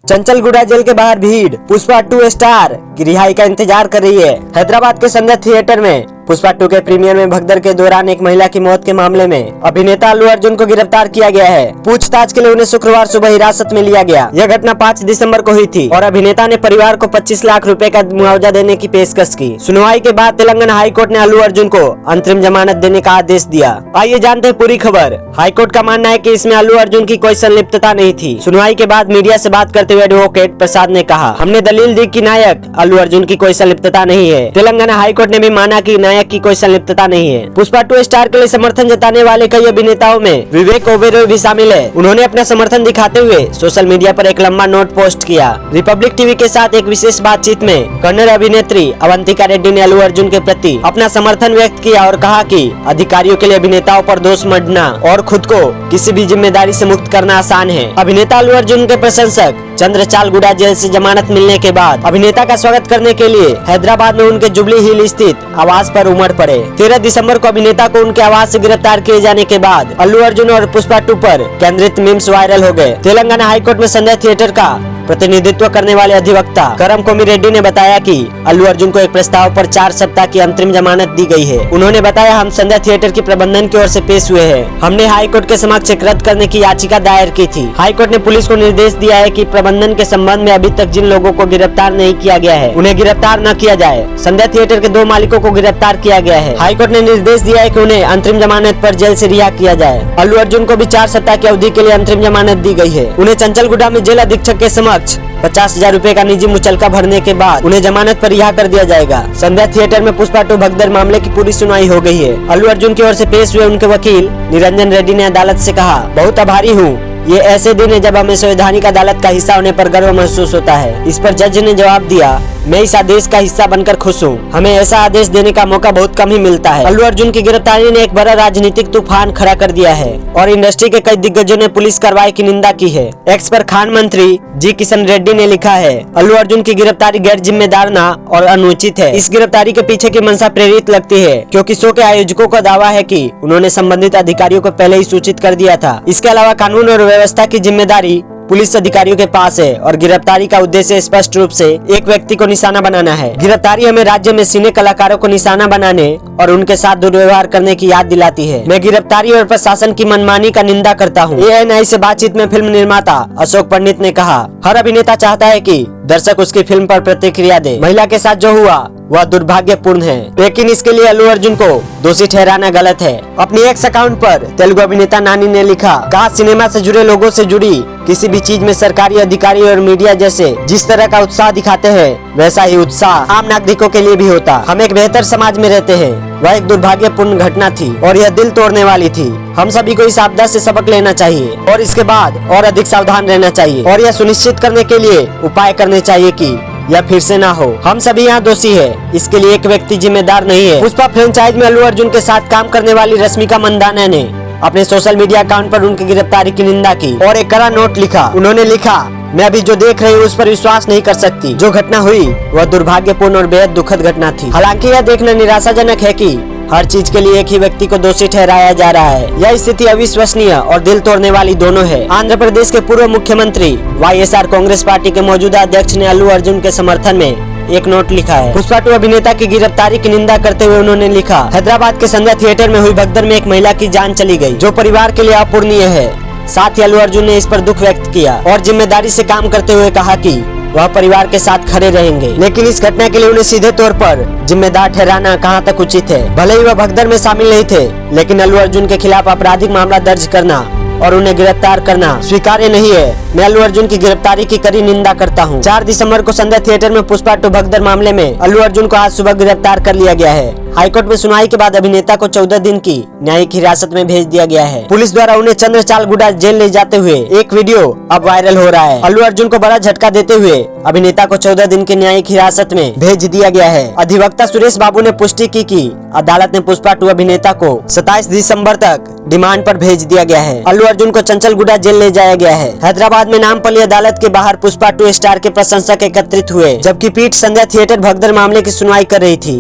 Chanchalguda jail के बाहर भीड़ पुष्पा 2 स्टार की रिहाई का इंतजार कर रही है। हैदराबाद के संध्या थिएटर में पुष्पा 2 के प्रीमियर में भगदड़ के दौरान एक महिला की मौत के मामले में अभिनेता अल्लू अर्जुन को गिरफ्तार किया गया है। पूछताछ के लिए उन्हें शुक्रवार सुबह हिरासत में लिया गया। यह घटना 5 दिसंबर को हुई थी और अभिनेता ने परिवार को 25 लाख रुपए का मुआवजा देने की पेशकश की। सुनवाई के बाद तेलंगाना हाईकोर्ट ने अल्लू अर्जुन को अंतरिम जमानत देने का आदेश दिया। आइए जानते हैं पूरी खबर। हाईकोर्ट का मानना है कि इसमें अल्लू अर्जुन की कोई संलिप्तता नहीं थी। सुनवाई के बाद मीडिया से बात करते हुए एडवोकेट प्रसाद ने कहा, हमने दलील दी कि नायक अल्लू अर्जुन की कोई संलिप्तता नहीं है। तेलंगाना हाईकोर्ट ने भी माना कि नायक की कोई संलिप्तता नहीं है। पुष्पा 2 स्टार के लिए समर्थन जताने वाले कई अभिनेताओं में विवेक ओबेरॉय भी शामिल है। उन्होंने अपना समर्थन दिखाते हुए सोशल मीडिया पर एक लंबा नोट पोस्ट किया। रिपब्लिक टीवी के साथ एक विशेष बातचीत में कन्नड़ अभिनेत्री अवंतिका रेड्डी ने अल्लू अर्जुन के प्रति अपना समर्थन व्यक्त किया और कहा कि अधिकारियों के लिए अभिनेताओं पर दोष मढ़ना और खुद को किसी भी जिम्मेदारी से मुक्त करना आसान है। अभिनेता अल्लू अर्जुन के प्रशंसक चंद्रचालगुडा जेल से जमानत मिलने के बाद अभिनेता का स्वागत करने के लिए हैदराबाद में उनके जुबली हिल स्थित आवास पर उमड़ पड़े। 13 दिसंबर को अभिनेता को उनके आवास से गिरफ्तार किए जाने के बाद अल्लू अर्जुन और पुष्पा 2 पर केंद्रित मीम्स वायरल हो गए। तेलंगाना हाईकोर्ट में संध्या थिएटर का प्रतिनिधित्व करने वाले अधिवक्ता करम कोमी रेड्डी ने बताया कि अल्लू अर्जुन को एक प्रस्ताव पर 4 सप्ताह की अंतरिम जमानत दी गई है। उन्होंने बताया, हम संध्या थिएटर की प्रबंधन की ओर से पेश हुए हैं। हमने हाईकोर्ट के समक्ष एक रद्द करने की याचिका दायर की थी। हाईकोर्ट ने पुलिस को निर्देश दिया है कि प्रबंधन के संबंध में अभी तक जिन लोगों को गिरफ्तार नहीं किया गया है उन्हें गिरफ्तार न किया जाए। संध्या थिएटर के 2 मालिकों को गिरफ्तार किया गया है। हाईकोर्ट ने निर्देश दिया है कि उन्हें अंतरिम जमानत पर जेल से रिहा किया जाए। अल्लू अर्जुन को भी 4 सप्ताह की अवधि के लिए अंतरिम जमानत दी गई है। उन्हें चंचलगुडा में जेल अधीक्षक के समक्ष 50,000 रुपए का निजी मुचलका भरने के बाद उन्हें जमानत पर रिहा कर दिया जाएगा। संध्या थिएटर में पुष्पा 2 भगदड़ मामले की पूरी सुनवाई हो गई है। अल्लू अर्जुन की ओर से पेश हुए उनके वकील निरंजन रेड्डी ने अदालत से कहा, बहुत आभारी हूँ। ये ऐसे दिन है जब हमें संवैधानिक अदालत का हिस्सा होने पर गर्व महसूस होता है। इस पर जज ने जवाब दिया, मैं इस आदेश का हिस्सा बनकर खुश हूँ। हमें ऐसा आदेश देने का मौका बहुत कम ही मिलता है। अल्लू अर्जुन की गिरफ्तारी ने एक बड़ा राजनीतिक तूफान खड़ा कर दिया है और इंडस्ट्री के कई दिग्गजों ने पुलिस कार्रवाई की निंदा की है। एक्स पर खान मंत्री जी किशन रेड्डी ने लिखा है, अल्लू अर्जुन की गिरफ्तारी गैर जिम्मेदार और अनुचित है। इस गिरफ्तारी के पीछे की मंशा प्रेरित लगती है क्योंकि शो के आयोजकों का दावा है कि उन्होंने संबंधित अधिकारियों को पहले ही सूचित कर दिया था। इसके अलावा कानून और व्यवस्था की जिम्मेदारी पुलिस अधिकारियों के पास है और गिरफ्तारी का उद्देश्य स्पष्ट रूप से एक व्यक्ति को निशाना बनाना है। गिरफ्तारी हमें राज्य में सिने कलाकारों को निशाना बनाने और उनके साथ दुर्व्यवहार करने की याद दिलाती है। मैं गिरफ्तारी और प्रशासन की मनमानी का निंदा करता हूँ। ANI से बातचीत में फिल्म निर्माता अशोक पंडित ने कहा, हर अभिनेता चाहता है कि दर्शक उसकी फिल्म पर प्रतिक्रिया दे। महिला के साथ जो हुआ वह दुर्भाग्यपूर्ण है, लेकिन इसके लिए अल्लू अर्जुन को दोषी ठहराना गलत है। अपनी एक्स अकाउंट पर तेलुगु अभिनेता नानी ने लिखा, कहा, सिनेमा से जुड़े लोगों से जुड़ी किसी भी चीज में सरकारी अधिकारी और मीडिया जैसे जिस तरह का उत्साह दिखाते हैं वैसा ही उत्साह आम नागरिकों के लिए भी होता। हम एक बेहतर समाज में रहते हैं। वह एक दुर्भाग्यपूर्ण घटना थी और यह दिल तोड़ने वाली थी। हम सभी को इस आपदा से सबक लेना चाहिए और इसके बाद और अधिक सावधान रहना चाहिए और यह सुनिश्चित करने के लिए उपाय करने चाहिए कि यह फिर से ना हो। हम सभी यहाँ दोषी है, इसके लिए एक व्यक्ति जिम्मेदार नहीं है। पुष्पा फ्रेंचाइज में अल्लू अर्जुन के साथ काम करने वाली रश्मिका मंदाना ने अपने सोशल मीडिया अकाउंट पर उनकी गिरफ्तारी की निंदा की और एक कड़ा नोट लिखा। उन्होंने लिखा, मैं अभी जो देख रही हूँ उस पर विश्वास नहीं कर सकती। जो घटना हुई वह दुर्भाग्यपूर्ण और बेहद दुखद घटना थी। हालांकि यह देखना निराशाजनक है कि हर चीज के लिए एक ही व्यक्ति को दोषी ठहराया जा रहा है। यह स्थिति अविश्वसनीय और दिल तोड़ने वाली दोनों है। आंध्र प्रदेश के पूर्व मुख्यमंत्री YSR कांग्रेस पार्टी के मौजूदा अध्यक्ष ने अल्लू अर्जुन के समर्थन में एक नोट लिखा है। पुष्पा 2 अभिनेता की गिरफ्तारी की निंदा करते हुए उन्होंने लिखा, हैदराबाद के संध्या थिएटर में हुई भगदड़ में एक महिला की जान चली गई, जो परिवार के लिए अपूरणीय है। साथ ही अल्लू अर्जुन ने इस पर दुख व्यक्त किया और जिम्मेदारी से काम करते हुए कहा कि वह परिवार के साथ खड़े रहेंगे, लेकिन इस घटना के लिए उन्हें सीधे तौर पर जिम्मेदार ठहराना कहां तक उचित है। भले ही वह भगदड़ में शामिल नहीं थे, लेकिन अल्लू अर्जुन के खिलाफ आपराधिक मामला दर्ज करना और उन्हें गिरफ्तार करना स्वीकार्य नहीं है। मैं अल्लू अर्जुन की गिरफ्तारी की कड़ी निंदा करता हूं। 4 दिसंबर को संध्या थिएटर में पुष्पा 2 भगदड़ मामले में अल्लू अर्जुन को आज सुबह गिरफ्तार कर लिया गया है। हाईकोर्ट में सुनवाई के बाद अभिनेता को 14 दिन की न्यायिक हिरासत में भेज दिया गया है। पुलिस द्वारा उन्हें चंद्रचालगुडा जेल ले जाते हुए एक वीडियो अब वायरल हो रहा है। अल्लू अर्जुन को बड़ा झटका देते हुए अभिनेता को 14 दिन की न्यायिक हिरासत में भेज दिया गया है। अधिवक्ता सुरेश बाबू ने पुष्टि की कि अदालत ने पुष्पा 2 अभिनेता को 27 दिसंबर तक डिमांड पर भेज दिया गया है। अल्लू अर्जुन को चंचलगुडा जेल ले जाया गया है। हैदराबाद में नामपल्ली अदालत के बाहर पुष्पा 2 स्टार के प्रशंसक एकत्रित हुए, जबकि पीठ संध्या थिएटर भगदड़ मामले की सुनवाई कर रही थी।